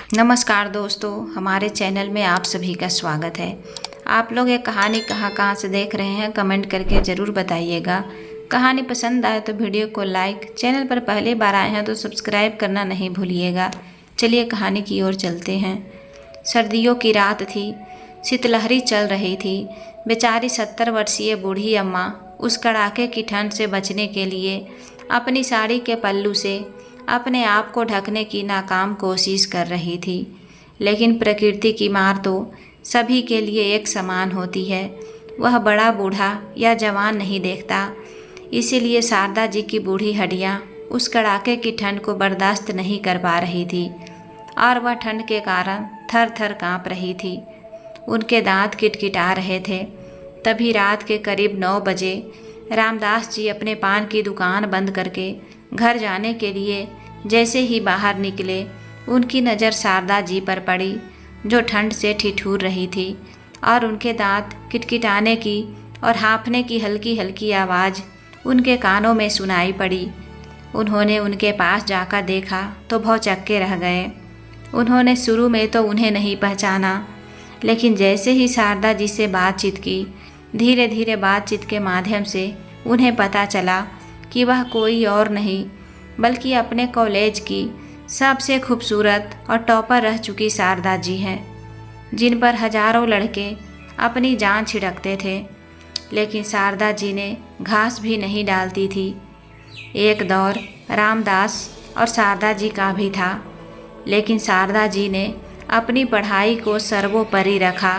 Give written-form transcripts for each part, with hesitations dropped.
नमस्कार दोस्तों, हमारे चैनल में आप सभी का स्वागत है। आप लोग ये कहानी कहाँ से देख रहे हैं कमेंट करके ज़रूर बताइएगा। कहानी पसंद आए तो वीडियो को लाइक, चैनल पर पहली बार आए हैं तो सब्सक्राइब करना नहीं भूलिएगा। चलिए कहानी की ओर चलते हैं। सर्दियों की रात थी, शीतलहरी चल रही थी। बेचारी 70 वर्षीय बूढ़ी अम्मा उस कड़ाके की ठंड से बचने के लिए अपनी साड़ी के पल्लू से अपने आप को ढकने की नाकाम कोशिश कर रही थी। लेकिन प्रकृति की मार तो सभी के लिए एक समान होती है। वह बड़ा बूढ़ा या जवान नहीं देखता। इसीलिए शारदा जी की बूढ़ी हड्डियाँ उस कड़ाके की ठंड को बर्दाश्त नहीं कर पा रही थी और वह ठंड के कारण थर थर काँप रही थी। उनके दांत किटकिटा रहे थे। तभी रात के करीब 9 बजे रामदास जी अपने पान की दुकान बंद करके घर जाने के लिए जैसे ही बाहर निकले, उनकी नज़र शारदा जी पर पड़ी, जो ठंड से ठिठुर रही थी और उनके दांत किटकिटाने की और हाँफने की हल्की हल्की आवाज़ उनके कानों में सुनाई पड़ी। उन्होंने उनके पास जाकर देखा तो भौचक्के रह गए। उन्होंने शुरू में तो उन्हें नहीं पहचाना, लेकिन जैसे ही शारदा जी से बातचीत की, धीरे धीरे बातचीत के माध्यम से उन्हें पता चला कि वह कोई और नहीं बल्कि अपने कॉलेज की सबसे खूबसूरत और टॉपर रह चुकी शारदा जी हैं, जिन पर हजारों लड़के अपनी जान छिड़कते थे, लेकिन शारदा जी ने घास भी नहीं डालती थी। एक दौर रामदास और शारदा जी का भी था, लेकिन शारदा जी ने अपनी पढ़ाई को सर्वोपरि रखा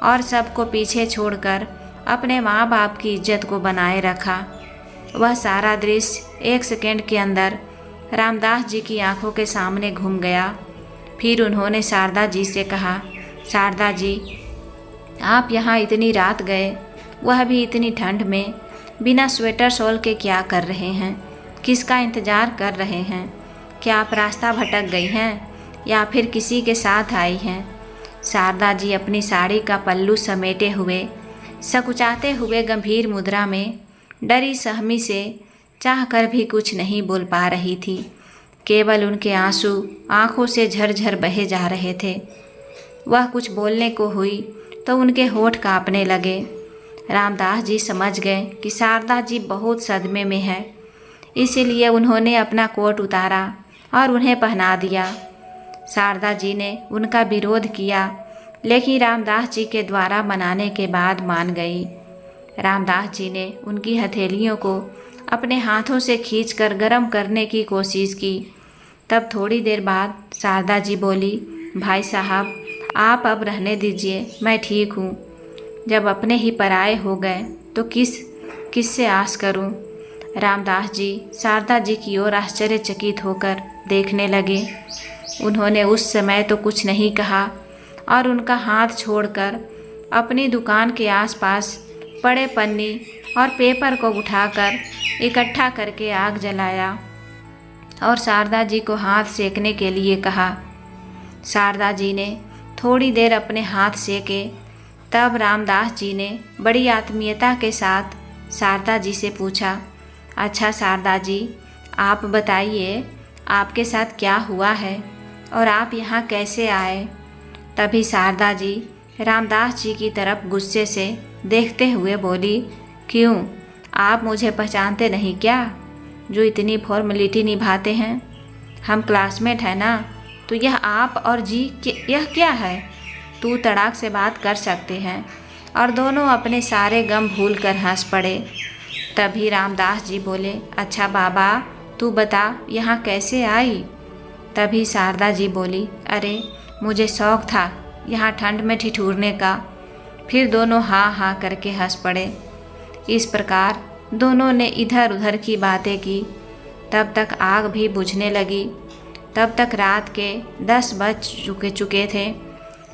और सबको पीछे छोड़कर अपने माँ बाप की इज्जत को बनाए रखा। वह सारा दृश्य एक सेकंड के अंदर रामदास जी की आंखों के सामने घूम गया। फिर उन्होंने शारदा जी से कहा, शारदा जी, आप यहाँ इतनी रात गए, वह भी इतनी ठंड में, बिना स्वेटर शॉल के क्या कर रहे हैं? किसका इंतज़ार कर रहे हैं? क्या आप रास्ता भटक गई हैं या फिर किसी के साथ आई हैं? शारदा जी अपनी साड़ी का पल्लू समेटे हुए, सकुचाते हुए गंभीर मुद्रा में डरी सहमी से चाह कर भी कुछ नहीं बोल पा रही थी। केवल उनके आंसू आंखों से झरझर बहे जा रहे थे। वह कुछ बोलने को हुई तो उनके होठ कांपने लगे। रामदास जी समझ गए कि शारदा जी बहुत सदमे में है। इसीलिए उन्होंने अपना कोट उतारा और उन्हें पहना दिया। शारदा जी ने उनका विरोध किया, लेकिन रामदास जी के द्वारा मनाने के बाद मान गई। रामदास जी ने उनकी हथेलियों को अपने हाथों से खींचकर गर्म करने की कोशिश की। तब थोड़ी देर बाद शारदा जी बोली, भाई साहब, आप अब रहने दीजिए, मैं ठीक हूँ। जब अपने ही पराये हो गए तो किससे आस करूँ? रामदास जी शारदा जी की ओर आश्चर्यचकित होकर देखने लगे। उन्होंने उस समय तो कुछ नहीं कहा और उनका हाथ छोड़कर अपनी दुकान के आसपास पड़े पन्नी और पेपर को उठाकर इकट्ठा करके आग जलाया और शारदा जी को हाथ सेकने के लिए कहा। शारदा जी ने थोड़ी देर अपने हाथ सेके। तब रामदास जी ने बड़ी आत्मीयता के साथ शारदा जी से पूछा, अच्छा शारदा जी, आप बताइए, आपके साथ क्या हुआ है और आप यहाँ कैसे आए? तभी शारदा जी रामदास जी की तरफ गुस्से से देखते हुए बोली, क्यों, आप मुझे पहचानते नहीं क्या, जो इतनी फॉर्मेलिटी निभाते हैं? हम क्लासमेट हैं ना, तो यह आप और जी यह क्या है? तू तड़ाक से बात कर सकते हैं। और दोनों अपने सारे गम भूल कर हंस पड़े। तभी रामदास जी बोले, अच्छा बाबा, तू बता यहाँ कैसे आई? तभी शारदा जी बोली, अरे मुझे शौक़ था यहाँ ठंड में ठिठुरने का। फिर दोनों हाँ हाँ करके हंस पड़े। इस प्रकार दोनों ने इधर उधर की बातें की। तब तक आग भी बुझने लगी। तब तक रात के 10 बज चुके थे।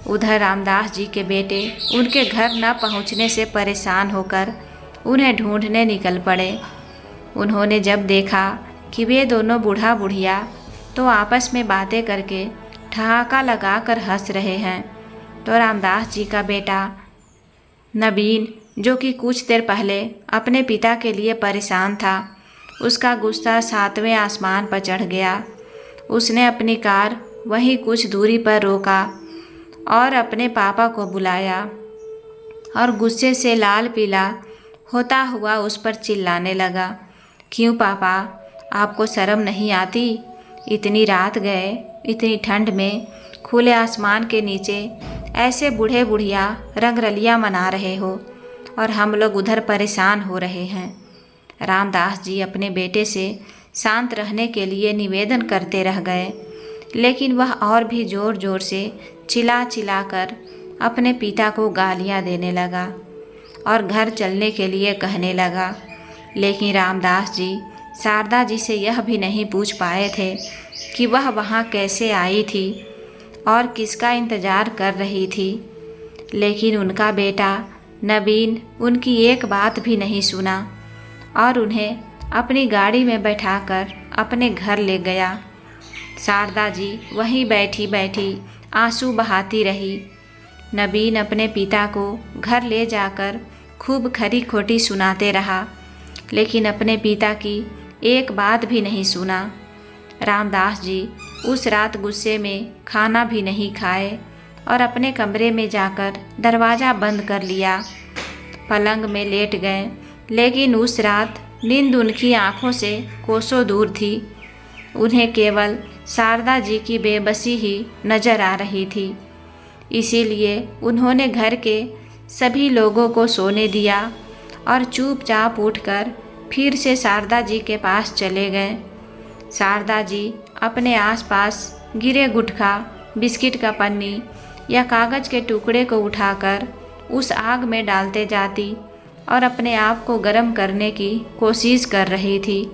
उधर रामदास जी के बेटे उनके घर न पहुँचने से परेशान होकर उन्हें ढूंढने निकल पड़े। उन्होंने जब देखा कि वे दोनों बूढ़ा बुढ़िया तो आपस में बातें करके ठहाका लगाकर हंस रहे हैं, तो रामदास जी का बेटा नवीन, जो कि कुछ देर पहले अपने पिता के लिए परेशान था, उसका गुस्सा 7वें आसमान पर चढ़ गया। उसने अपनी कार वहीं कुछ दूरी पर रोका और अपने पापा को बुलाया और गुस्से से लाल पीला होता हुआ उस पर चिल्लाने लगा, क्यों पापा, आपको शर्म नहीं आती? इतनी रात गए, इतनी ठंड में खुले आसमान के नीचे ऐसे बूढ़े बुढ़िया रंगरलिया मना रहे हो और हम लोग उधर परेशान हो रहे हैं। रामदास जी अपने बेटे से शांत रहने के लिए निवेदन करते रह गए, लेकिन वह और भी ज़ोर ज़ोर से चिल्ला चिल्ला कर अपने पिता को गालियां देने लगा और घर चलने के लिए कहने लगा। लेकिन रामदास जी शारदा जी से यह भी नहीं पूछ पाए थे कि वह वहाँ कैसे आई थी और किसका इंतज़ार कर रही थी। लेकिन उनका बेटा नवीन उनकी एक बात भी नहीं सुना और उन्हें अपनी गाड़ी में बैठाकर अपने घर ले गया। शारदा जी वहीं बैठी बैठी आंसू बहाती रही। नवीन अपने पिता को घर ले जाकर खूब खरी खोटी सुनाते रहा, लेकिन अपने पिता की एक बात भी नहीं सुना। रामदास जी उस रात गुस्से में खाना भी नहीं खाए और अपने कमरे में जाकर दरवाज़ा बंद कर लिया। पलंग में लेट गए, लेकिन उस रात नींद उनकी आँखों से कोसों दूर थी। उन्हें केवल शारदा जी की बेबसी ही नज़र आ रही थी। इसीलिए उन्होंने घर के सभी लोगों को सोने दिया और चुपचाप उठकर फिर से शारदा जी के पास चले गए। शारदा जी अपने आसपास गिरे गुटखा, बिस्किट का पन्नी या कागज़ के टुकड़े को उठाकर उस आग में डालते जाती और अपने आप को गर्म करने की कोशिश कर रही थी।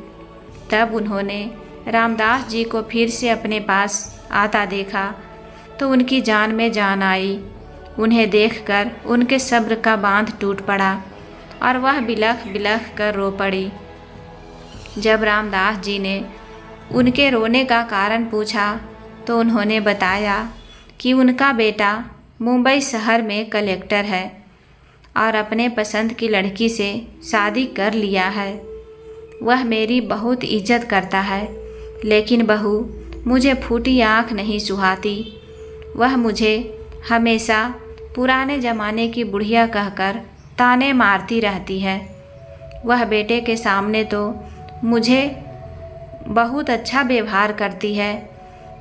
तब उन्होंने रामदास जी को फिर से अपने पास आता देखा तो उनकी जान में जान आई। उन्हें देखकर उनके सब्र का बांध टूट पड़ा और वह बिलख बिलख कर रो पड़ी। जब रामदास जी ने उनके रोने का कारण पूछा तो उन्होंने बताया कि उनका बेटा मुंबई शहर में कलेक्टर है और अपने पसंद की लड़की से शादी कर लिया है। वह मेरी बहुत इज्जत करता है, लेकिन बहू मुझे फूटी आँख नहीं सुहाती। वह मुझे हमेशा पुराने ज़माने की बुढ़िया कहकर ताने मारती रहती है। वह बेटे के सामने तो मुझे बहुत अच्छा व्यवहार करती है,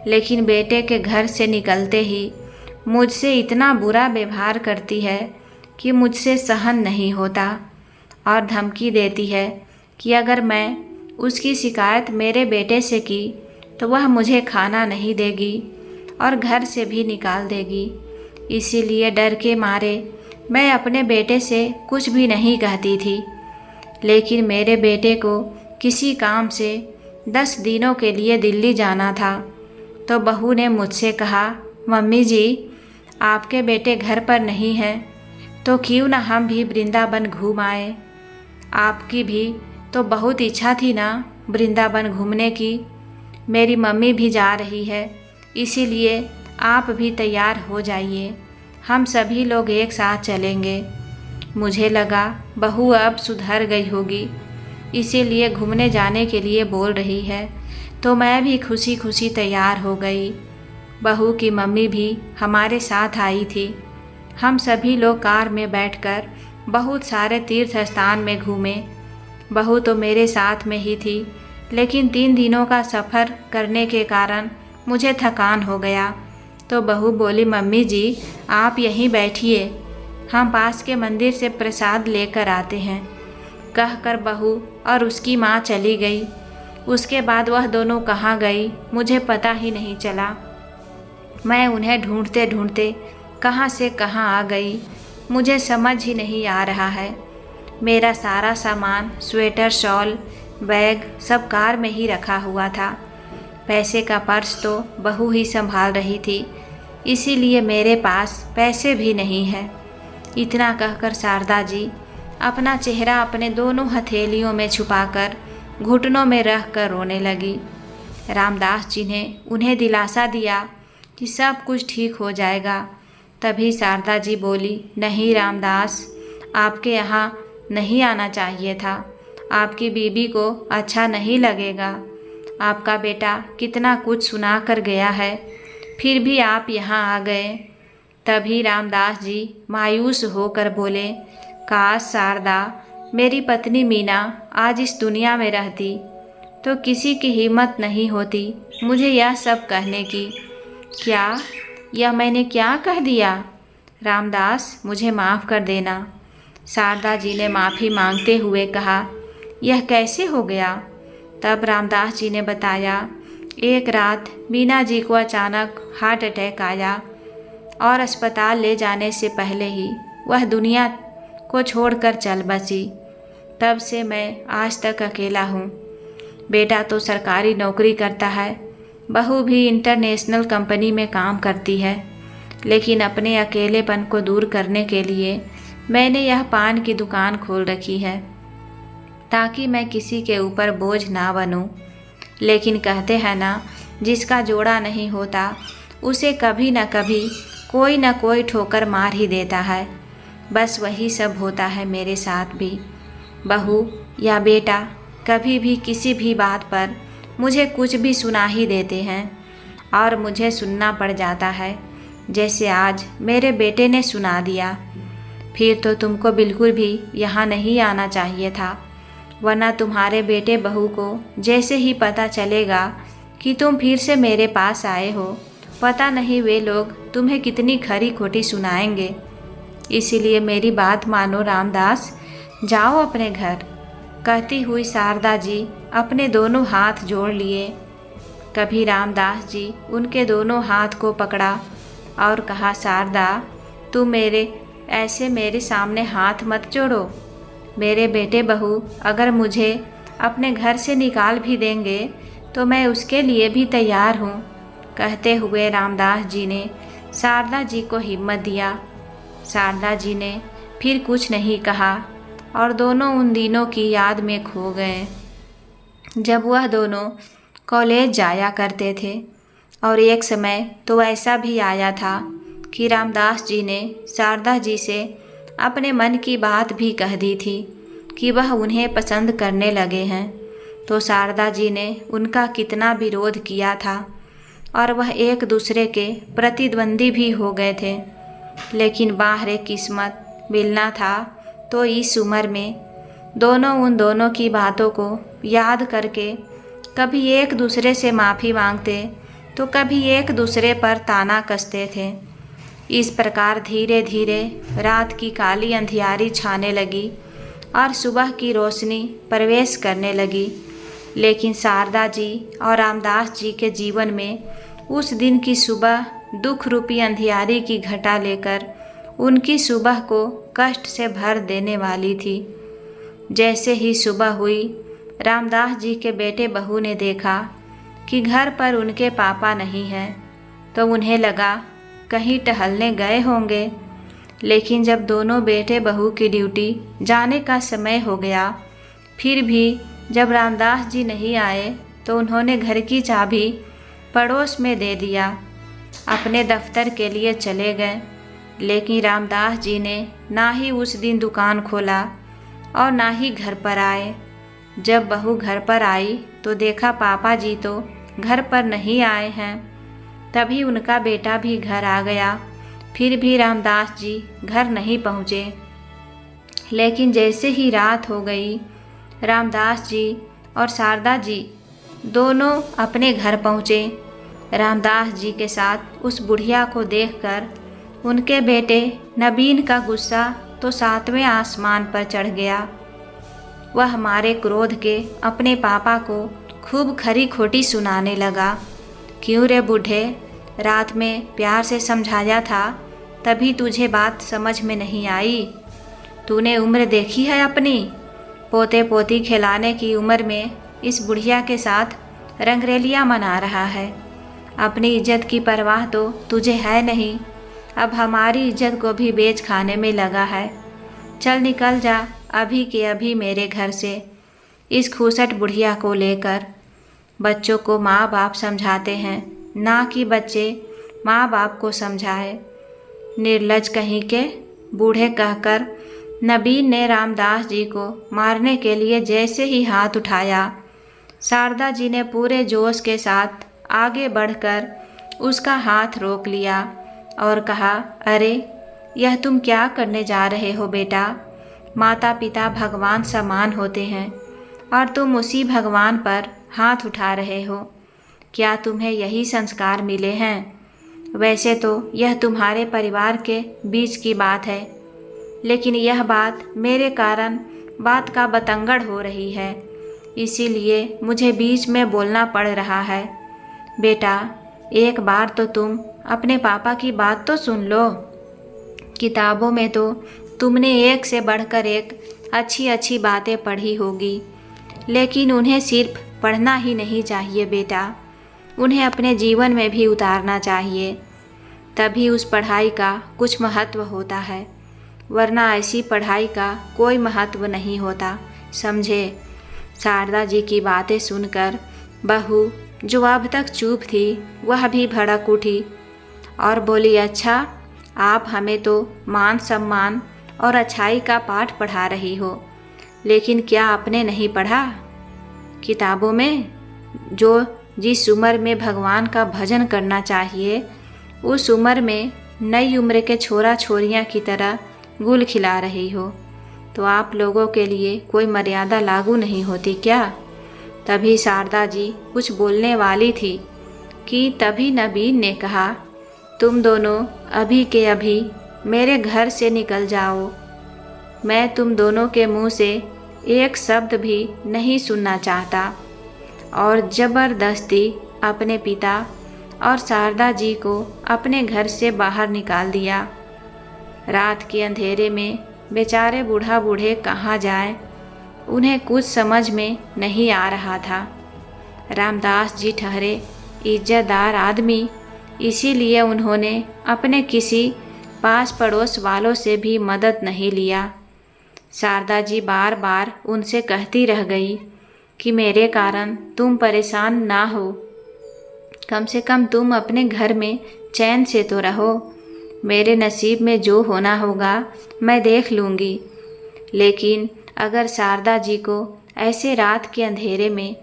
लेकिन बेटे के घर से निकलते ही मुझसे इतना बुरा व्यवहार करती है कि मुझसे सहन नहीं होता और धमकी देती है कि अगर मैं उसकी शिकायत मेरे बेटे से की तो वह मुझे खाना नहीं देगी और घर से भी निकाल देगी। इसीलिए डर के मारे मैं अपने बेटे से कुछ भी नहीं कहती थी। लेकिन मेरे बेटे को किसी काम से 10 दिनों के लिए दिल्ली जाना था तो बहू ने मुझसे कहा, मम्मी जी आपके बेटे घर पर नहीं हैं तो क्यों ना हम भी वृंदावन घूम आए। आपकी भी तो बहुत इच्छा थी ना वृंदावन घूमने की। मेरी मम्मी भी जा रही है, इसीलिए आप भी तैयार हो जाइए, हम सभी लोग एक साथ चलेंगे। मुझे लगा बहू अब सुधर गई होगी, इसीलिए घूमने जाने के लिए बोल रही है, तो मैं भी खुशी खुशी तैयार हो गई। बहू की मम्मी भी हमारे साथ आई थी। हम सभी लोग कार में बैठकर बहुत सारे तीर्थ स्थान में घूमे। बहू तो मेरे साथ में ही थी, लेकिन 3 दिनों का सफ़र करने के कारण मुझे थकान हो गया तो बहू बोली, मम्मी जी आप यहीं बैठिए, हम पास के मंदिर से प्रसाद लेकर आते हैं। कहकर बहू और उसकी माँ चली गई। उसके बाद वह दोनों कहाँ गई मुझे पता ही नहीं चला। मैं उन्हें ढूंढते ढूंढते कहाँ से कहाँ आ गई, मुझे समझ ही नहीं आ रहा है। मेरा सारा सामान, स्वेटर, शॉल, बैग सब कार में ही रखा हुआ था। पैसे का पर्स तो बहू ही संभाल रही थी, इसीलिए मेरे पास पैसे भी नहीं है। इतना कहकर शारदा जी अपना चेहरा अपने दोनों हथेलियों में छुपाकर घुटनों में रख कर रोने लगी। रामदास जी ने उन्हें दिलासा दिया कि सब कुछ ठीक हो जाएगा। तभी शारदा जी बोली, नहीं रामदास, आपके यहाँ नहीं आना चाहिए था, आपकी बीबी को अच्छा नहीं लगेगा। आपका बेटा कितना कुछ सुना कर गया है, फिर भी आप यहाँ आ गए। तभी रामदास जी मायूस होकर बोले, काश शारदा मेरी पत्नी मीना आज इस दुनिया में रहती तो किसी की हिम्मत नहीं होती मुझे यह सब कहने की। क्या यह मैंने क्या कह दिया? रामदास मुझे माफ़ कर देना। शारदा जी ने माफ़ी मांगते हुए कहा, यह कैसे हो गया? तब रामदास जी ने बताया, एक रात मीना जी को अचानक हार्ट अटैक आया और अस्पताल ले जाने से पहले ही वह दुनिया को छोड़कर चल बसी। तब से मैं आज तक अकेला हूँ। बेटा तो सरकारी नौकरी करता है, बहू भी इंटरनेशनल कंपनी में काम करती है, लेकिन अपने अकेलेपन को दूर करने के लिए मैंने यह पान की दुकान खोल रखी है ताकि मैं किसी के ऊपर बोझ ना बनूं। लेकिन कहते हैं ना, जिसका जोड़ा नहीं होता उसे कभी न कभी कोई न कोई ठोकर मार ही देता है। बस वही सब होता है मेरे साथ भी। बहू या बेटा कभी भी किसी भी बात पर मुझे कुछ भी सुना ही देते हैं और मुझे सुनना पड़ जाता है, जैसे आज मेरे बेटे ने सुना दिया। फिर तो तुमको बिल्कुल भी यहाँ नहीं आना चाहिए था, वरना तुम्हारे बेटे बहू को जैसे ही पता चलेगा कि तुम फिर से मेरे पास आए हो, पता नहीं वे लोग तुम्हें कितनी खरी खोटी सुनाएंगे। इसीलिए मेरी बात मानो रामदास, जाओ अपने घर। कहती हुई शारदा जी अपने दोनों हाथ जोड़ लिए। कभी रामदास जी उनके दोनों हाथ को पकड़ा और कहा, शारदा तुम मेरे सामने हाथ मत जोड़ो। मेरे बेटे बहू अगर मुझे अपने घर से निकाल भी देंगे तो मैं उसके लिए भी तैयार हूँ। कहते हुए रामदास जी ने शारदा जी को हिम्मत दिया। शारदा जी ने फिर कुछ नहीं कहा और दोनों उन दिनों की याद में खो गए जब वह दोनों कॉलेज जाया करते थे। और एक समय तो ऐसा भी आया था कि रामदास जी ने शारदा जी से अपने मन की बात भी कह दी थी कि वह उन्हें पसंद करने लगे हैं। तो शारदा जी ने उनका कितना विरोध किया था और वह एक दूसरे के प्रतिद्वंदी भी हो गए थे। लेकिन बाहर किस्मत मिलना था तो इस उम्र में दोनों उन दोनों की बातों को याद करके कभी एक दूसरे से माफ़ी मांगते तो कभी एक दूसरे पर ताना कसते थे। इस प्रकार धीरे धीरे रात की काली अंधियारी छाने लगी और सुबह की रोशनी प्रवेश करने लगी। लेकिन शारदा जी और रामदास जी के जीवन में उस दिन की सुबह दुख रूपी अंधियारी की घटा लेकर उनकी सुबह को कष्ट से भर देने वाली थी। जैसे ही सुबह हुई, रामदास जी के बेटे बहू ने देखा कि घर पर उनके पापा नहीं हैं, तो उन्हें लगा कहीं टहलने गए होंगे। लेकिन जब दोनों बेटे बहू की ड्यूटी जाने का समय हो गया, फिर भी जब रामदास जी नहीं आए तो उन्होंने घर की चाबी पड़ोस में दे दिया, अपने दफ्तर के लिए चले गए। लेकिन रामदास जी ने ना ही उस दिन दुकान खोला और ना ही घर पर आए। जब बहू घर पर आई तो देखा पापा जी तो घर पर नहीं आए हैं। तभी उनका बेटा भी घर आ गया। फिर भी रामदास जी घर नहीं पहुँचे। लेकिन जैसे ही रात हो गई, रामदास जी और शारदा जी दोनों अपने घर पहुँचे। रामदास जी के साथ उस बुढ़िया को देखकर उनके बेटे नबीन का गुस्सा तो 7वें आसमान पर चढ़ गया। वह हमारे क्रोध के अपने पापा को खूब खरी खोटी सुनाने लगा। क्यों रे बूढ़े, रात में प्यार से समझाया था, तभी तुझे बात समझ में नहीं आई। तूने उम्र देखी है अपनी? पोते पोती खिलाने की उम्र में इस बुढ़िया के साथ रंगरेलियाँ मना रहा है। अपनी इज्जत की परवाह तो तुझे है नहीं, अब हमारी इज्जत को भी बेच खाने में लगा है। चल निकल जा अभी के अभी मेरे घर से इस खूसट बुढ़िया को लेकर। बच्चों को माँ बाप समझाते हैं, ना कि बच्चे माँ बाप को समझाए। निर्लज कहीं के, बूढ़े कहकर नबीन ने रामदास जी को मारने के लिए जैसे ही हाथ उठाया, शारदा जी ने पूरे जोश के साथ आगे बढ़कर उसका हाथ रोक लिया और कहा, अरे यह तुम क्या करने जा रहे हो बेटा? माता पिता भगवान समान होते हैं और तुम उसी भगवान पर हाथ उठा रहे हो। क्या तुम्हें यही संस्कार मिले हैं? वैसे तो यह तुम्हारे परिवार के बीच की बात है, लेकिन यह बात मेरे कारण बात का बतंगड़ हो रही है, इसीलिए मुझे बीच में बोलना पड़ रहा है। बेटा, एक बार तो तुम अपने पापा की बात तो सुन लो। किताबों में तो तुमने एक से बढ़कर एक अच्छी अच्छी बातें पढ़ी होगी, लेकिन उन्हें सिर्फ पढ़ना ही नहीं चाहिए बेटा, उन्हें अपने जीवन में भी उतारना चाहिए। तभी उस पढ़ाई का कुछ महत्व होता है, वरना ऐसी पढ़ाई का कोई महत्व नहीं होता, समझे? शारदा जी की बातें सुनकर बहू, जो अब तक चुप थी, वह भी भड़क उठी और बोली, अच्छा, आप हमें तो मान सम्मान और अच्छाई का पाठ पढ़ा रही हो, लेकिन क्या आपने नहीं पढ़ा किताबों में जो जिस उम्र में भगवान का भजन करना चाहिए, उस उम्र में नई उम्र के छोरा छोरियां की तरह गुल खिला रही हो, तो आप लोगों के लिए कोई मर्यादा लागू नहीं होती क्या? तभी शारदा जी कुछ बोलने वाली थी कि तभी नबीन ने कहा, तुम दोनों अभी के अभी मेरे घर से निकल जाओ। मैं तुम दोनों के मुंह से एक शब्द भी नहीं सुनना चाहता। और ज़बरदस्ती अपने पिता और शारदा जी को अपने घर से बाहर निकाल दिया। रात के अंधेरे में बेचारे बूढ़ा बूढ़े कहाँ जाएं, उन्हें कुछ समझ में नहीं आ रहा था। रामदास जी ठहरे इज्जतदार आदमी, इसीलिए उन्होंने अपने किसी पास पड़ोस वालों से भी मदद नहीं लिया। शारदा जी बार बार उनसे कहती रह गई कि मेरे कारण तुम परेशान ना हो, कम से कम तुम अपने घर में चैन से तो रहो। मेरे नसीब में जो होना होगा मैं देख लूँगी। लेकिन अगर शारदा जी को ऐसे रात के अंधेरे में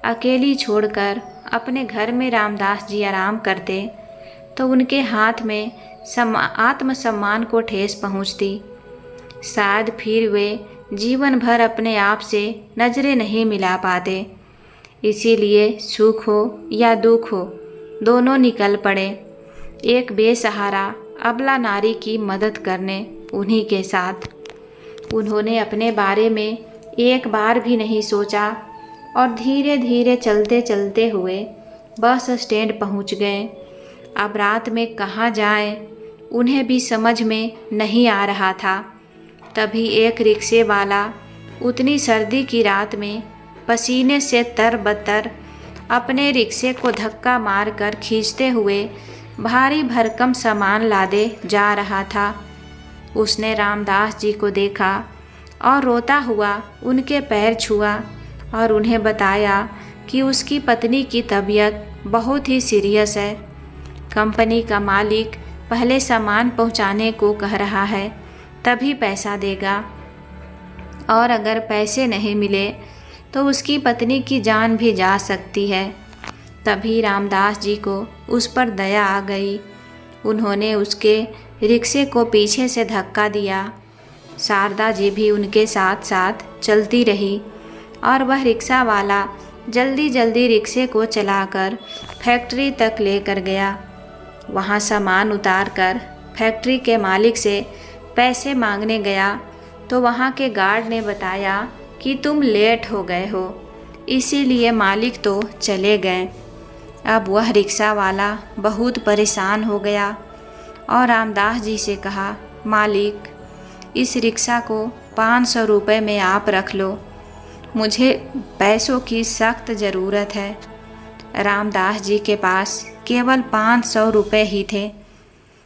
अकेली छोड़कर अपने घर में रामदास जी आराम करते, तो उनके हाथ में आत्मसम्मान को ठेस पहुँचती। शायद फिर वे जीवन भर अपने आप से नज़रें नहीं मिला पाते। इसीलिए सुख हो या दुख हो, दोनों निकल पड़े एक बेसहारा अबला नारी की मदद करने उन्हीं के साथ। उन्होंने अपने बारे में एक बार भी नहीं सोचा और धीरे धीरे चलते चलते हुए बस स्टैंड पहुंच गए। अब रात में कहाँ जाएं, उन्हें भी समझ में नहीं आ रहा था। तभी एक रिक्शे वाला उतनी सर्दी की रात में पसीने से तरबतर अपने रिक्शे को धक्का मारकर खींचते हुए भारी भरकम सामान लादे जा रहा था। उसने रामदास जी को देखा और रोता हुआ उनके पैर छुआ और उन्हें बताया कि उसकी पत्नी की तबीयत बहुत ही सीरियस है। कंपनी का मालिक पहले सामान पहुंचाने को कह रहा है, तभी पैसा देगा, और अगर पैसे नहीं मिले तो उसकी पत्नी की जान भी जा सकती है। तभी रामदास जी को उस पर दया आ गई। उन्होंने उसके रिक्शे को पीछे से धक्का दिया। शारदा जी भी उनके साथ साथ चलती रही और वह रिक्शा वाला जल्दी जल्दी रिक्शे को चलाकर फैक्ट्री तक लेकर गया। वहाँ सामान उतारकर फैक्ट्री के मालिक से पैसे मांगने गया तो वहाँ के गार्ड ने बताया कि तुम लेट हो गए हो, इसीलिए मालिक तो चले गए। अब वह रिक्शा वाला बहुत परेशान हो गया और रामदास जी से कहा, मालिक, इस रिक्शा को 500 रुपये में आप रख लो, मुझे पैसों की सख्त ज़रूरत है। रामदास जी के पास केवल 500 रुपये ही थे,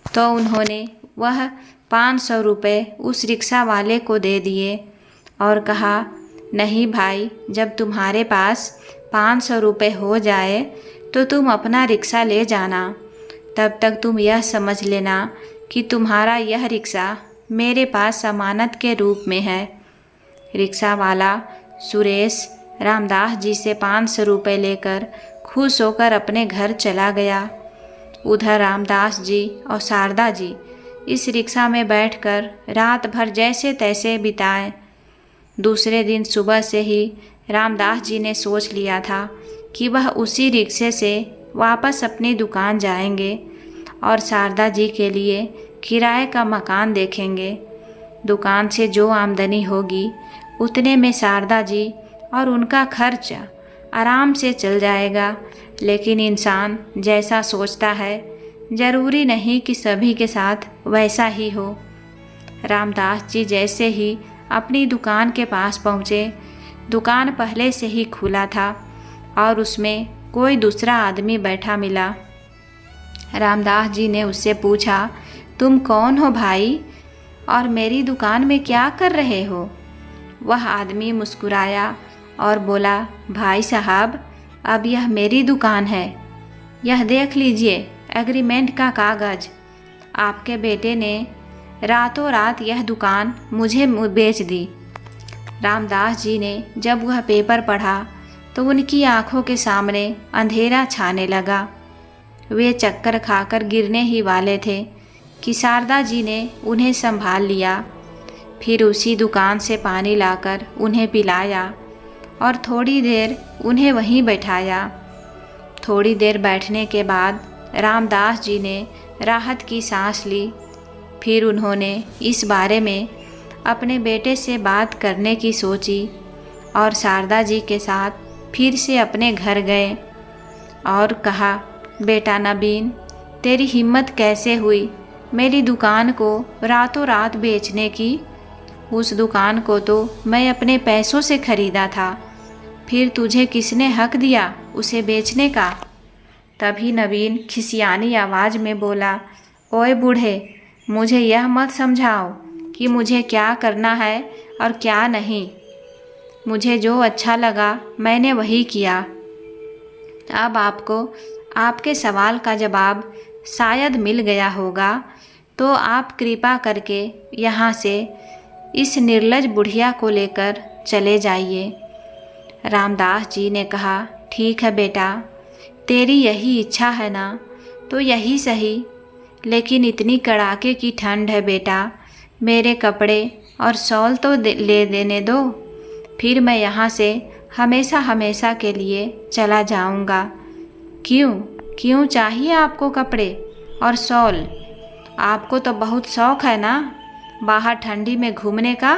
तो उन्होंने वह 500 रुपये उस रिक्शा वाले को दे दिए और कहा, नहीं भाई, जब तुम्हारे पास 500 रुपये हो जाए तो तुम अपना रिक्शा ले जाना। तब तक तुम यह समझ लेना कि तुम्हारा यह रिक्शा मेरे पास ज़मानत के रूप में है। रिक्शा वाला सुरेश रामदास जी से 500 रुपये लेकर खुश होकर अपने घर चला गया। उधर रामदास जी और शारदा जी इस रिक्शा में बैठकर रात भर जैसे तैसे बिताए। दूसरे दिन सुबह से ही रामदास जी ने सोच लिया था कि वह उसी रिक्शे से वापस अपनी दुकान जाएंगे और शारदा जी के लिए किराए का मकान देखेंगे। दुकान से जो आमदनी होगी उतने में शारदा जी और उनका खर्च आराम से चल जाएगा। लेकिन इंसान जैसा सोचता है ज़रूरी नहीं कि सभी के साथ वैसा ही हो। रामदास जी जैसे ही अपनी दुकान के पास पहुँचे, दुकान पहले से ही खुला था और उसमें कोई दूसरा आदमी बैठा मिला। रामदास जी ने उससे पूछा, तुम कौन हो भाई और मेरी दुकान में क्या कर रहे हो? वह आदमी मुस्कुराया और बोला, भाई साहब, अब यह मेरी दुकान है, यह देख लीजिए एग्रीमेंट का कागज़। आपके बेटे ने रातों रात यह दुकान मुझे बेच दी। रामदास जी ने जब वह पेपर पढ़ा तो उनकी आंखों के सामने अंधेरा छाने लगा। वे चक्कर खाकर गिरने ही वाले थे कि शारदा जी ने उन्हें संभाल लिया। फिर उसी दुकान से पानी लाकर उन्हें पिलाया और थोड़ी देर उन्हें वहीं बैठाया। थोड़ी देर बैठने के बाद रामदास जी ने राहत की सांस ली। फिर उन्होंने इस बारे में अपने बेटे से बात करने की सोची और शारदा जी के साथ फिर से अपने घर गए और कहा, बेटा नबीन, तेरी हिम्मत कैसे हुई मेरी दुकान को रातों रात बेचने की? उस दुकान को तो मैं अपने पैसों से खरीदा था, फिर तुझे किसने हक दिया उसे बेचने का? तभी नवीन खिसियानी आवाज़ में बोला, ओए बूढ़े, मुझे यह मत समझाओ कि मुझे क्या करना है और क्या नहीं। मुझे जो अच्छा लगा मैंने वही किया। अब आपको आपके सवाल का जवाब शायद मिल गया होगा, तो आप कृपा करके यहाँ से इस निर्लज बुढ़िया को लेकर चले जाइए। रामदास जी ने कहा, ठीक है बेटा, तेरी यही इच्छा है ना, तो यही सही। लेकिन इतनी कड़ाके की ठंड है बेटा, मेरे कपड़े और शॉल तो ले देने दो, फिर मैं यहाँ से हमेशा हमेशा के लिए चला जाऊँगा। क्यों चाहिए आपको कपड़े और शॉल? आपको तो बहुत शौक़ है ना बाहर ठंडी में घूमने का।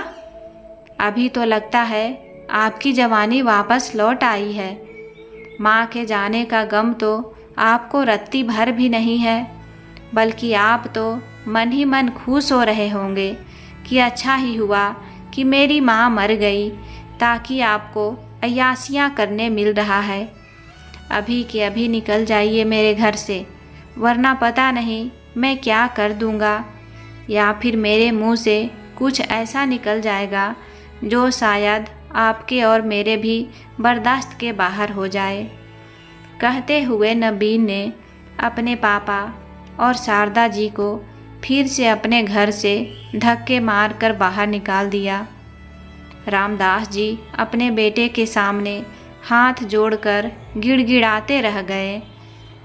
अभी तो लगता है आपकी जवानी वापस लौट आई है। माँ के जाने का गम तो आपको रत्ती भर भी नहीं है, बल्कि आप तो मन ही मन खुश हो रहे होंगे कि अच्छा ही हुआ कि मेरी माँ मर गई, ताकि आपको अय्यासियाँ करने मिल रहा है। अभी के अभी निकल जाइए मेरे घर से, वरना पता नहीं मैं क्या कर दूँगा, या फिर मेरे मुंह से कुछ ऐसा निकल जाएगा जो शायद आपके और मेरे भी बर्दाश्त के बाहर हो जाए। कहते हुए नबीन ने अपने पापा और शारदा जी को फिर से अपने घर से धक्के मारकर बाहर निकाल दिया। रामदास जी अपने बेटे के सामने हाथ जोड़कर गिड़गिड़ाते रह गए,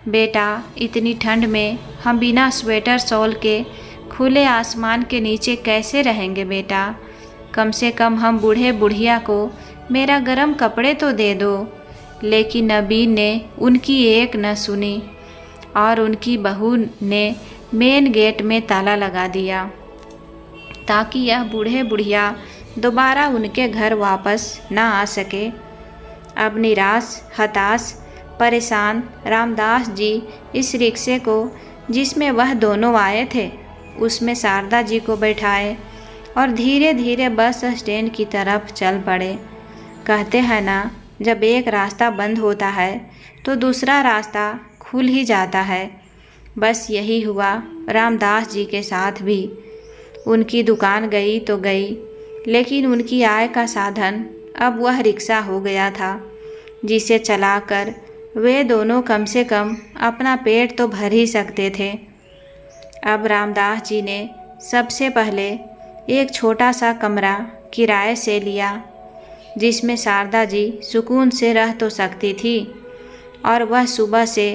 बेटा, इतनी ठंड में हम बिना स्वेटर शॉल के खुले आसमान के नीचे कैसे रहेंगे बेटा? कम से कम हम बूढ़े बुढ़िया को मेरा गरम कपड़े तो दे दो। लेकिन नबीन ने उनकी एक न सुनी और उनकी बहू ने मेन गेट में ताला लगा दिया, ताकि यह बूढ़े बुढ़िया दोबारा उनके घर वापस ना आ सके। अब निराश, हताश, परेशान रामदास जी इस रिक्शे को, जिसमें वह दोनों आए थे, उसमें शारदा जी को बैठाए और धीरे धीरे बस स्टैंड की तरफ चल पड़े। कहते हैं ना, जब एक रास्ता बंद होता है तो दूसरा रास्ता खुल ही जाता है। बस यही हुआ रामदास जी के साथ भी। उनकी दुकान गई तो गई, लेकिन उनकी आय का साधन अब वह रिक्शा हो गया था, जिसे चलाकर वे दोनों कम से कम अपना पेट तो भर ही सकते थे। अब रामदास जी ने सबसे पहले एक छोटा सा कमरा किराए से लिया, जिसमें शारदा जी सुकून से रह तो सकती थी, और वह सुबह से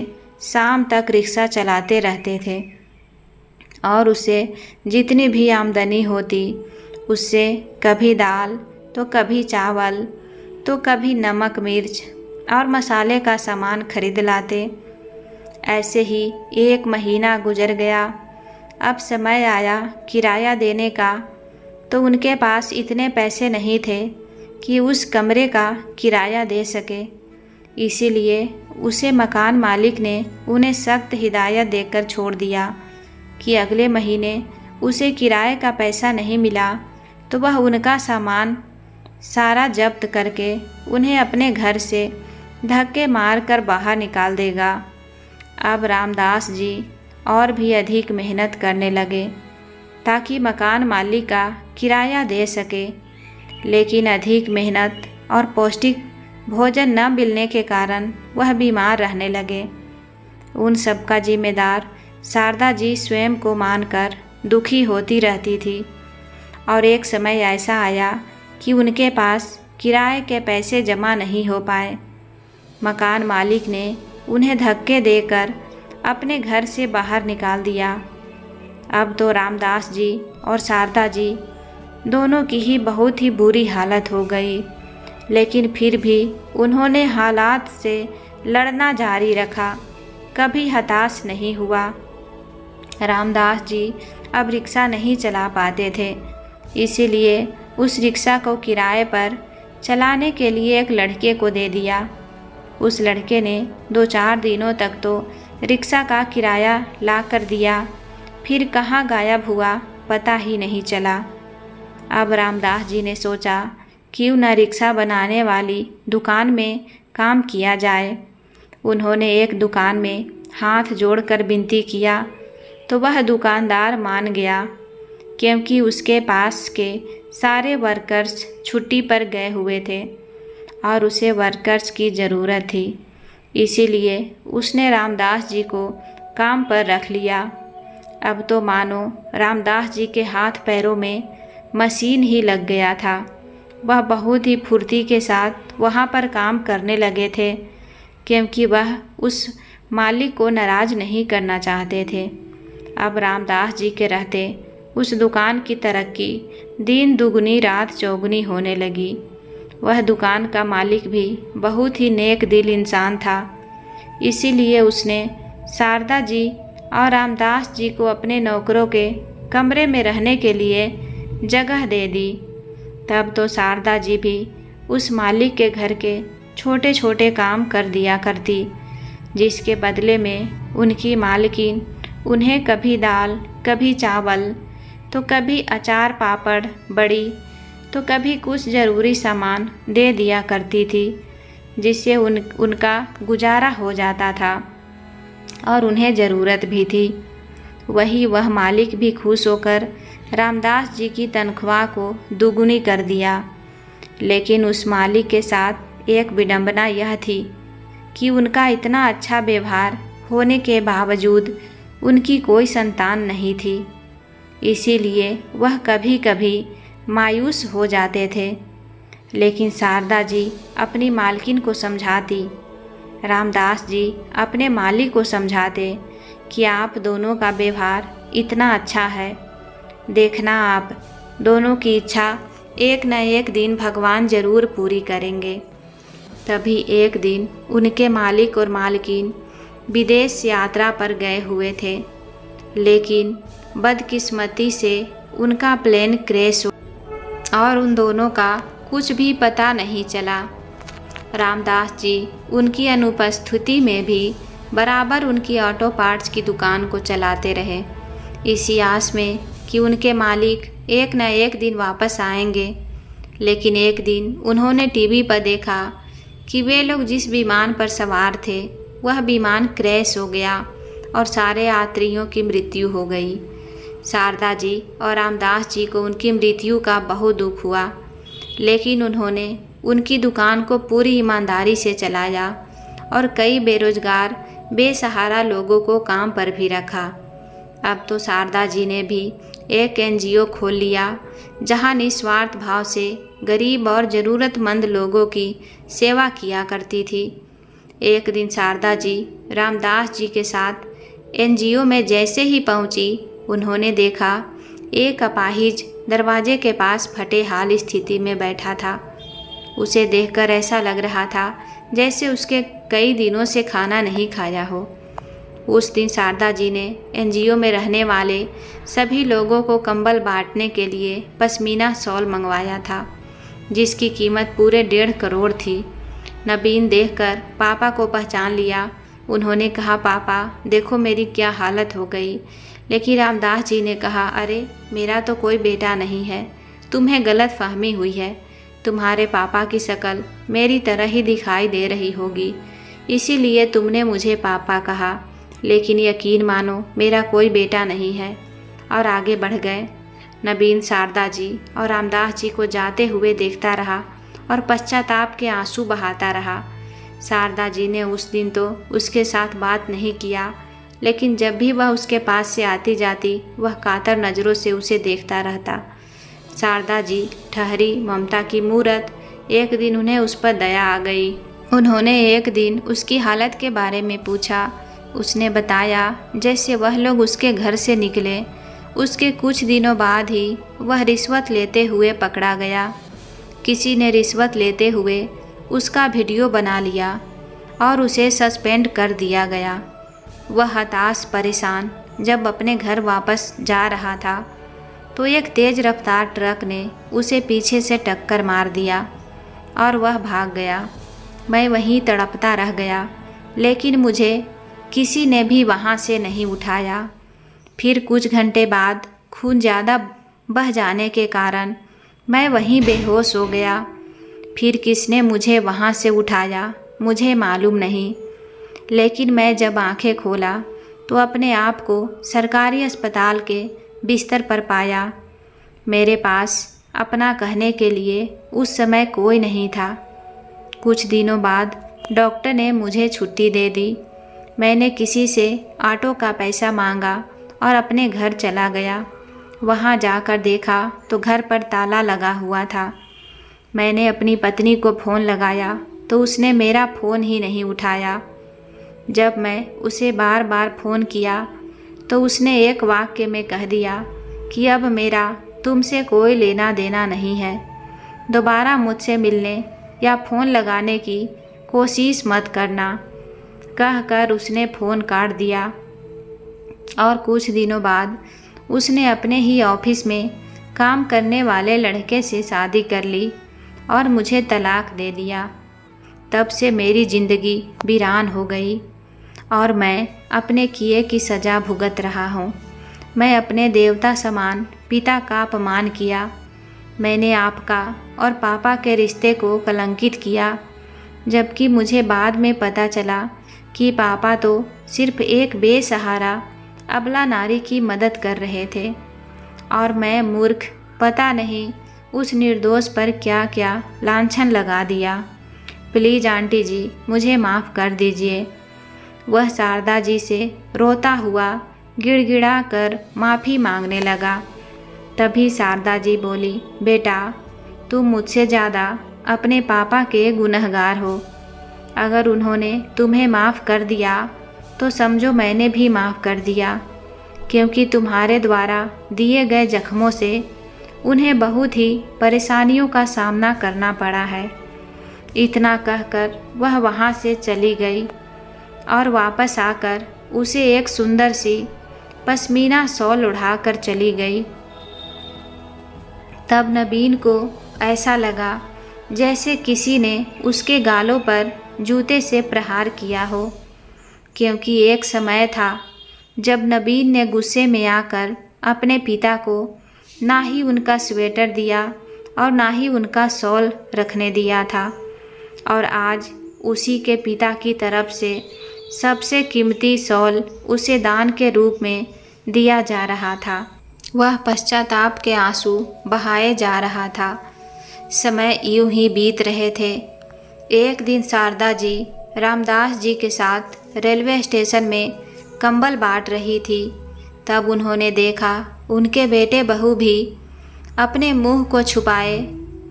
शाम तक रिक्शा चलाते रहते थे और उसे जितनी भी आमदनी होती उससे कभी दाल तो कभी चावल तो कभी नमक मिर्च और मसाले का सामान खरीद लाते। ऐसे ही 1 महीना गुजर गया। अब समय आया किराया देने का, तो उनके पास इतने पैसे नहीं थे कि उस कमरे का किराया दे सके। इसीलिए उसे मकान मालिक ने उन्हें सख्त हिदायत देकर छोड़ दिया कि अगले महीने उसे किराए का पैसा नहीं मिला तो वह उनका सामान सारा जब्त करके उन्हें अपने घर से धक्के मारकर बाहर निकाल देगा। अब रामदास जी और भी अधिक मेहनत करने लगे ताकि मकान मालिक का किराया दे सके, लेकिन अधिक मेहनत और पौष्टिक भोजन न मिलने के कारण वह बीमार रहने लगे। उन सब का जिम्मेदार शारदा जी स्वयं को मानकर दुखी होती रहती थी और एक समय ऐसा आया कि उनके पास किराए के पैसे जमा नहीं हो पाए। मकान मालिक ने उन्हें धक्के देकर अपने घर से बाहर निकाल दिया। अब तो रामदास जी और शारदा जी दोनों की ही बहुत ही बुरी हालत हो गई, लेकिन फिर भी उन्होंने हालात से लड़ना जारी रखा, कभी हताश नहीं हुआ। रामदास जी अब रिक्शा नहीं चला पाते थे, इसीलिए उस रिक्शा को किराए पर चलाने के लिए एक लड़के को दे दिया। उस लड़के ने 2-4 दिनों तक तो रिक्शा का किराया ला कर दिया, फिर कहाँ गायब हुआ पता ही नहीं चला। अब रामदास जी ने सोचा क्यों न रिक्शा बनाने वाली दुकान में काम किया जाए। उन्होंने एक दुकान में हाथ जोड़कर विनती किया तो वह दुकानदार मान गया, क्योंकि उसके पास के सारे वर्कर्स छुट्टी पर गए हुए थे और उसे वर्कर्स की ज़रूरत थी। इसीलिए उसने रामदास जी को काम पर रख लिया। अब तो मानो रामदास जी के हाथ पैरों में मशीन ही लग गया था। वह बहुत ही फुर्ती के साथ वहाँ पर काम करने लगे थे, क्योंकि वह उस मालिक को नाराज़ नहीं करना चाहते थे। अब रामदास जी के रहते उस दुकान की तरक्की दिन दुगनी रात चौगुनी होने लगी। वह दुकान का मालिक भी बहुत ही नेक दिल इंसान था, इसीलिए उसने शारदा जी और रामदास जी को अपने नौकरों के कमरे में रहने के लिए जगह दे दी। तब तो शारदा जी भी उस मालिक के घर के छोटे छोटे काम कर दिया करती, जिसके बदले में उनकी मालकिन उन्हें कभी दाल, कभी चावल, तो कभी अचार पापड़ बड़ी, तो कभी कुछ ज़रूरी सामान दे दिया करती थी, जिससे उनका गुजारा हो जाता था और उन्हें ज़रूरत भी थी। वह मालिक भी खुश होकर रामदास जी की तनख्वाह को दुगुनी कर दिया। लेकिन उस मालिक के साथ एक विडंबना यह थी कि उनका इतना अच्छा व्यवहार होने के बावजूद उनकी कोई संतान नहीं थी। इसीलिए वह कभी कभी मायूस हो जाते थे। लेकिन शारदा जी अपनी मालकिन को समझाती, रामदास जी अपने मालिक को समझाते कि आप दोनों का व्यवहार इतना अच्छा है, देखना आप दोनों की इच्छा एक न एक दिन भगवान ज़रूर पूरी करेंगे। तभी एक दिन उनके मालिक और मालकिन विदेश यात्रा पर गए हुए थे, लेकिन बदकिस्मती से उनका प्लेन क्रैश हुआ और उन दोनों का कुछ भी पता नहीं चला। रामदास जी उनकी अनुपस्थिति में भी बराबर उनकी ऑटो पार्ट्स की दुकान को चलाते रहे, इसी आस में कि उनके मालिक एक न एक दिन वापस आएंगे। लेकिन एक दिन उन्होंने टीवी पर देखा कि वे लोग जिस विमान पर सवार थे वह विमान क्रैश हो गया और सारे यात्रियों की मृत्यु हो गई। शारदा जी और रामदास जी को उनकी मृत्यु का बहुत दुख हुआ, लेकिन उन्होंने उनकी दुकान को पूरी ईमानदारी से चलाया और कई बेरोजगार बेसहारा लोगों को काम पर भी रखा। अब तो शारदा जी ने भी एक एनजीओ खोल लिया, जहां निस्वार्थ भाव से गरीब और ज़रूरतमंद लोगों की सेवा किया करती थी। एक दिन शारदा जी रामदास जी के साथ एनजीओ में जैसे ही पहुंची, उन्होंने देखा एक अपाहिज दरवाजे के पास फटे हाल स्थिति में बैठा था। उसे देखकर ऐसा लग रहा था जैसे उसके कई दिनों से खाना नहीं खाया हो। उस दिन शारदा जी ने एनजीओ में रहने वाले सभी लोगों को कंबल बांटने के लिए पश्मीना शॉल मंगवाया था, जिसकी कीमत पूरे 1.5 करोड़ थी। नबीन देखकर पापा को पहचान लिया। उन्होंने कहा, पापा देखो मेरी क्या हालत हो गई। लेकिन रामदास जी ने कहा, अरे मेरा तो कोई बेटा नहीं है, तुम्हें गलत फहमी हुई है। तुम्हारे पापा की शक्ल मेरी तरह ही दिखाई दे रही होगी, इसीलिए तुमने मुझे पापा कहा, लेकिन यकीन मानो मेरा कोई बेटा नहीं है। और आगे बढ़ गए। नबीन शारदा जी और रामदास जी को जाते हुए देखता रहा और पश्चाताप के आंसू बहाता रहा। शारदा जी ने उस दिन तो उसके साथ बात नहीं किया, लेकिन जब भी वह उसके पास से आती जाती, वह कातर नज़रों से उसे देखता रहता। शारदा जी ठहरी ममता की मूरत। एक दिन उन्हें उस पर दया आ गई। उन्होंने एक दिन उसकी हालत के बारे में पूछा। उसने बताया जैसे वह लोग उसके घर से निकले, उसके कुछ दिनों बाद ही वह रिश्वत लेते हुए पकड़ा गया। किसी ने रिश्वत लेते हुए उसका वीडियो बना लिया और उसे सस्पेंड कर दिया गया। वह हताश परेशान जब अपने घर वापस जा रहा था तो एक तेज़ रफ्तार ट्रक ने उसे पीछे से टक्कर मार दिया और वह भाग गया। मैं वहीं तड़पता रह गया, लेकिन मुझे किसी ने भी वहाँ से नहीं उठाया। फिर कुछ घंटे बाद खून ज़्यादा बह जाने के कारण मैं वहीं बेहोश हो गया। फिर किसने मुझे वहाँ से उठाया मुझे मालूम नहीं, लेकिन मैं जब आंखें खोला तो अपने आप को सरकारी अस्पताल के बिस्तर पर पाया। मेरे पास अपना कहने के लिए उस समय कोई नहीं था। कुछ दिनों बाद डॉक्टर ने मुझे छुट्टी दे दी। मैंने किसी से ऑटो का पैसा मांगा और अपने घर चला गया। वहाँ जाकर देखा तो घर पर ताला लगा हुआ था। मैंने अपनी पत्नी को फ़ोन लगाया तो उसने मेरा फ़ोन ही नहीं उठाया। जब मैं उसे बार बार फ़ोन किया तो उसने एक वाक्य में कह दिया कि अब मेरा तुमसे कोई लेना देना नहीं है, दोबारा मुझसे मिलने या फ़ोन लगाने की कोशिश मत करना। कहकर उसने फ़ोन काट दिया और कुछ दिनों बाद उसने अपने ही ऑफिस में काम करने वाले लड़के से शादी कर ली और मुझे तलाक दे दिया। तब से मेरी ज़िंदगी वीरान हो गई और मैं अपने किए की सज़ा भुगत रहा हूँ। मैं अपने देवता समान पिता का अपमान किया। मैंने आपका और पापा के रिश्ते को कलंकित किया, जबकि मुझे बाद में पता चला कि पापा तो सिर्फ एक बेसहारा अबला नारी की मदद कर रहे थे और मैं मूर्ख पता नहीं उस निर्दोष पर क्या क्या लांछन लगा दिया। प्लीज़ आंटी जी मुझे माफ़ कर दीजिए। वह शारदा जी से रोता हुआ गिड़गिड़ा कर माफ़ी मांगने लगा। तभी शारदा जी बोली, बेटा तुम मुझसे ज़्यादा अपने पापा के गुनहगार हो। अगर उन्होंने तुम्हें माफ़ कर दिया तो समझो मैंने भी माफ़ कर दिया, क्योंकि तुम्हारे द्वारा दिए गए जख्मों से उन्हें बहुत ही परेशानियों का सामना करना पड़ा है। इतना कहकर वह वहाँ से चली गई और वापस आकर उसे एक सुंदर सी पश्मीना शॉल उड़ाकर चली गई। तब नबीन को ऐसा लगा जैसे किसी ने उसके गालों पर जूते से प्रहार किया हो, क्योंकि एक समय था जब नबीन ने गुस्से में आकर अपने पिता को ना ही उनका स्वेटर दिया और ना ही उनका शॉल रखने दिया था, और आज उसी के पिता की तरफ से सबसे कीमती शॉल उसे दान के रूप में दिया जा रहा था। वह पश्चाताप के आंसू बहाए जा रहा था। समय यूं ही बीत रहे थे। एक दिन शारदा जी रामदास जी के साथ रेलवे स्टेशन में कंबल बांट रही थी। तब उन्होंने देखा उनके बेटे बहू भी अपने मुंह को छुपाए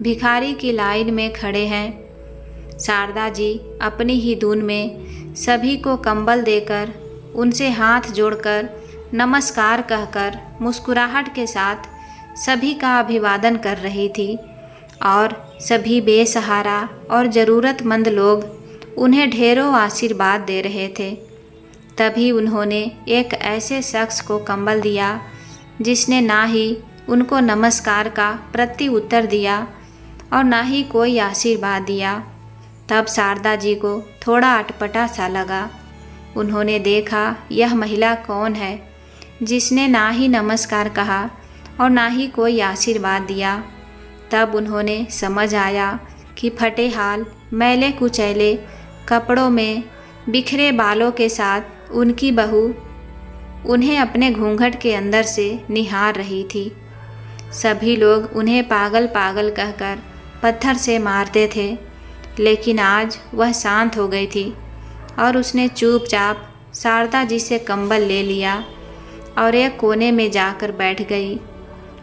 भिखारी की लाइन में खड़े हैं। शारदा जी अपनी ही धुन में सभी को कंबल देकर, उनसे हाथ जोड़कर, नमस्कार कहकर मुस्कुराहट के साथ सभी का अभिवादन कर रही थी और सभी बेसहारा और ज़रूरतमंद लोग उन्हें ढेरों आशीर्वाद दे रहे थे। तभी उन्होंने एक ऐसे शख्स को कंबल दिया जिसने ना ही उनको नमस्कार का प्रति उत्तर दिया और ना ही कोई आशीर्वाद दिया। तब शारदा जी को थोड़ा अटपटा सा लगा। उन्होंने देखा यह महिला कौन है जिसने ना ही नमस्कार कहा और ना ही कोई आशीर्वाद दिया। तब उन्होंने समझ आया कि फटे हाल, मैले कुचैले कपड़ों में, बिखरे बालों के साथ उनकी बहू उन्हें अपने घूंघट के अंदर से निहार रही थी। सभी लोग उन्हें पागल पागल कहकर पत्थर से मारते थे, लेकिन आज वह शांत हो गई थी और उसने चुपचाप शारदा जी से कंबल ले लिया और एक कोने में जाकर बैठ गई।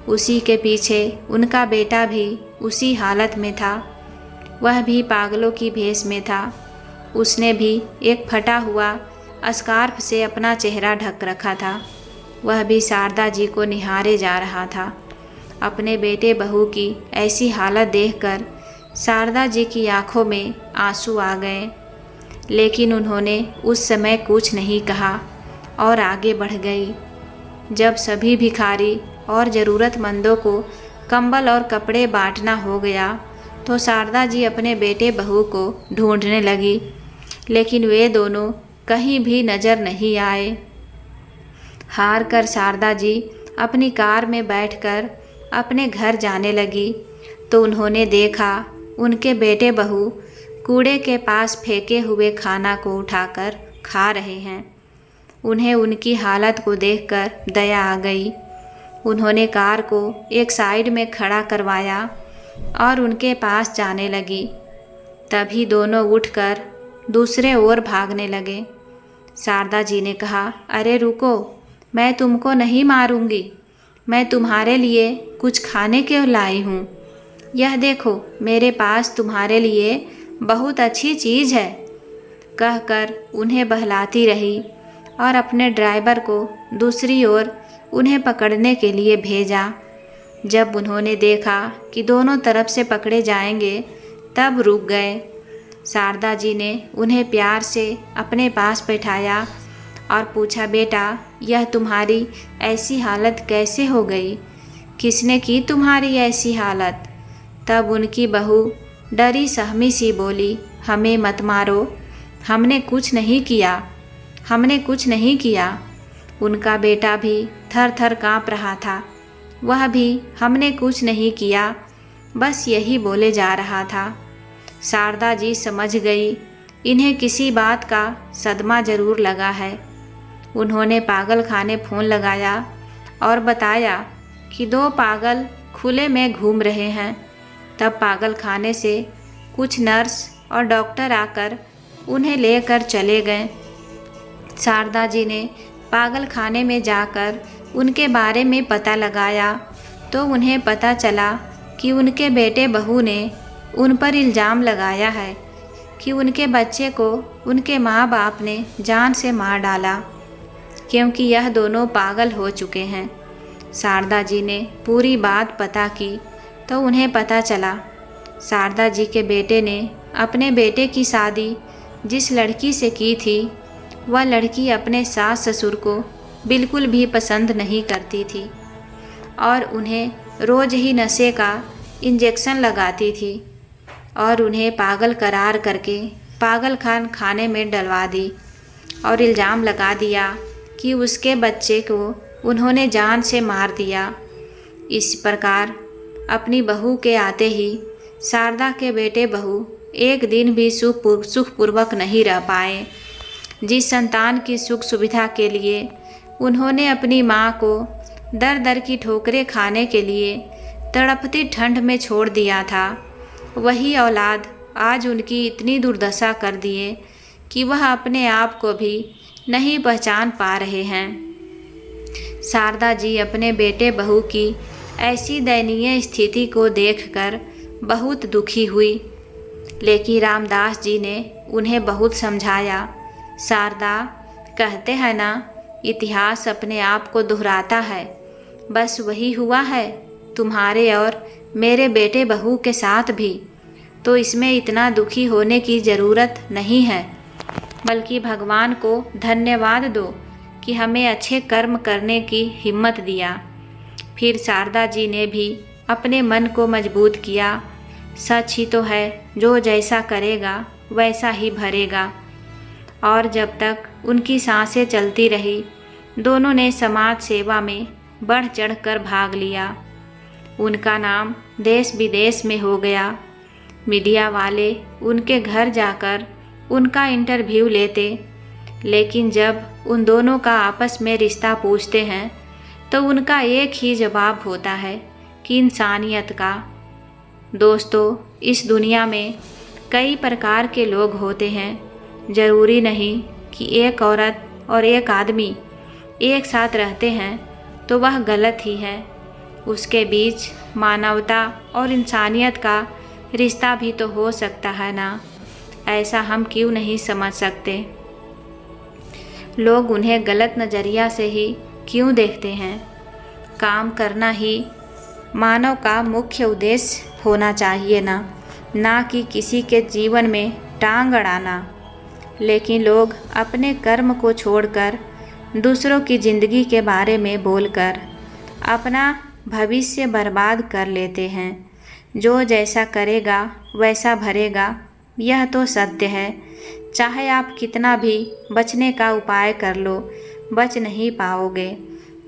उसी के पीछे उनका बेटा भी उसी हालत में था। वह भी पागलों की भेष में था। उसने भी एक फटा हुआ स्कार्फ से अपना चेहरा ढक रखा था। वह भी शारदा जी को निहारे जा रहा था। अपने बेटे बहू की ऐसी हालत देखकर शारदा जी की आंखों में आंसू आ गए, लेकिन उन्होंने उस समय कुछ नहीं कहा और आगे बढ़ गई। जब सभी भिखारी और ज़रूरतमंदों को कंबल और कपड़े बांटना हो गया तो शारदा जी अपने बेटे बहू को ढूंढने लगी, लेकिन वे दोनों कहीं भी नज़र नहीं आए। हार कर शारदा जी अपनी कार में बैठकर अपने घर जाने लगी तो उन्होंने देखा उनके बेटे बहू कूड़े के पास फेंके हुए खाना को उठाकर खा रहे हैं। उन्हें उनकी हालत को देखकर दया आ गई। उन्होंने कार को एक साइड में खड़ा करवाया और उनके पास जाने लगी। तभी दोनों उठकर दूसरे ओर भागने लगे। शारदा जी ने कहा, अरे रुको, मैं तुमको नहीं मारूंगी, मैं तुम्हारे लिए कुछ खाने के लाई हूँ। यह देखो, मेरे पास तुम्हारे लिए बहुत अच्छी चीज़ है, कहकर उन्हें बहलाती रही और अपने ड्राइवर को दूसरी ओर उन्हें पकड़ने के लिए भेजा। जब उन्होंने देखा कि दोनों तरफ से पकड़े जाएंगे तब रुक गए। शारदा जी ने उन्हें प्यार से अपने पास बैठाया और पूछा, बेटा, यह तुम्हारी ऐसी हालत कैसे हो गई? किसने की तुम्हारी ऐसी हालत? तब उनकी बहू डरी सहमी सी बोली, हमें मत मारो, हमने कुछ नहीं किया, हमने कुछ नहीं किया। उनका बेटा भी थर थर काँप रहा था। वह भी हमने कुछ नहीं किया, बस यही बोले जा रहा था। शारदा जी समझ गई इन्हें किसी बात का सदमा ज़रूर लगा है। उन्होंने पागल खाने फ़ोन लगाया और बताया कि 2 पागल खुले में घूम रहे हैं। तब पागल खाने से कुछ नर्स और डॉक्टर आकर उन्हें लेकर चले गए। शारदा जी ने पागल खाने में जाकर उनके बारे में पता लगाया तो उन्हें पता चला कि उनके बेटे बहू ने उन पर इल्ज़ाम लगाया है कि उनके बच्चे को उनके माँ बाप ने जान से मार डाला, क्योंकि यह दोनों पागल हो चुके हैं। शारदा जी ने पूरी बात पता की तो उन्हें पता चला शारदा जी के बेटे ने अपने बेटे की शादी जिस लड़की से की थी वह लड़की अपने सास ससुर को बिल्कुल भी पसंद नहीं करती थी और उन्हें रोज़ ही नशे का इंजेक्शन लगाती थी और उन्हें पागल करार करके पागल खाने में डलवा दी और इल्ज़ाम लगा दिया कि उसके बच्चे को उन्होंने जान से मार दिया। इस प्रकार अपनी बहू के आते ही शारदा के बेटे बहू एक दिन भी सुखपूर्वक नहीं रह पाए। जिस संतान की सुख सुविधा के लिए उन्होंने अपनी माँ को दर दर की ठोकरें खाने के लिए तड़पती ठंड में छोड़ दिया था, वही औलाद आज उनकी इतनी दुर्दशा कर दिए कि वह अपने आप को भी नहीं पहचान पा रहे हैं। शारदा जी अपने बेटे बहू की ऐसी दयनीय स्थिति को देखकर बहुत दुखी हुई, लेकिन रामदास जी ने उन्हें बहुत समझाया। शारदा, कहते हैं ना, इतिहास अपने आप को दोहराता है। बस वही हुआ है तुम्हारे और मेरे बेटे बहू के साथ भी। तो इसमें इतना दुखी होने की ज़रूरत नहीं है, बल्कि भगवान को धन्यवाद दो कि हमें अच्छे कर्म करने की हिम्मत दिया। फिर शारदा जी ने भी अपने मन को मजबूत किया। सच ही तो है, जो जैसा करेगा वैसा ही भरेगा। और जब तक उनकी सांसें चलती रही, दोनों ने समाज सेवा में बढ़ चढ़कर भाग लिया। उनका नाम देश विदेश में हो गया। मीडिया वाले उनके घर जाकर उनका इंटरव्यू लेते, लेकिन जब उन दोनों का आपस में रिश्ता पूछते हैं तो उनका एक ही जवाब होता है कि इंसानियत का। दोस्तों, इस दुनिया में कई प्रकार के लोग होते हैं। ज़रूरी नहीं कि एक औरत और एक आदमी एक साथ रहते हैं तो वह गलत ही है। उसके बीच मानवता और इंसानियत का रिश्ता भी तो हो सकता है ना। ऐसा हम क्यों नहीं समझ सकते? लोग उन्हें गलत नज़रिया से ही क्यों देखते हैं? काम करना ही मानव का मुख्य उद्देश्य होना चाहिए ना कि किसी के जीवन में टांग अड़ाना। लेकिन लोग अपने कर्म को छोड़कर दूसरों की ज़िंदगी के बारे में बोलकर अपना भविष्य बर्बाद कर लेते हैं। जो जैसा करेगा वैसा भरेगा, यह तो सत्य है। चाहे आप कितना भी बचने का उपाय कर लो, बच नहीं पाओगे।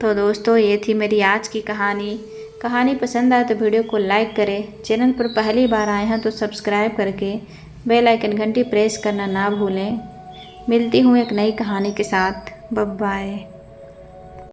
तो दोस्तों, ये थी मेरी आज की कहानी पसंद आए तो वीडियो को लाइक करें। चैनल पर पहली बार आए हैं तो सब्सक्राइब करके बेल आइकन घंटी प्रेस करना ना भूलें। मिलती हूँ एक नई कहानी के साथ। Bye bye.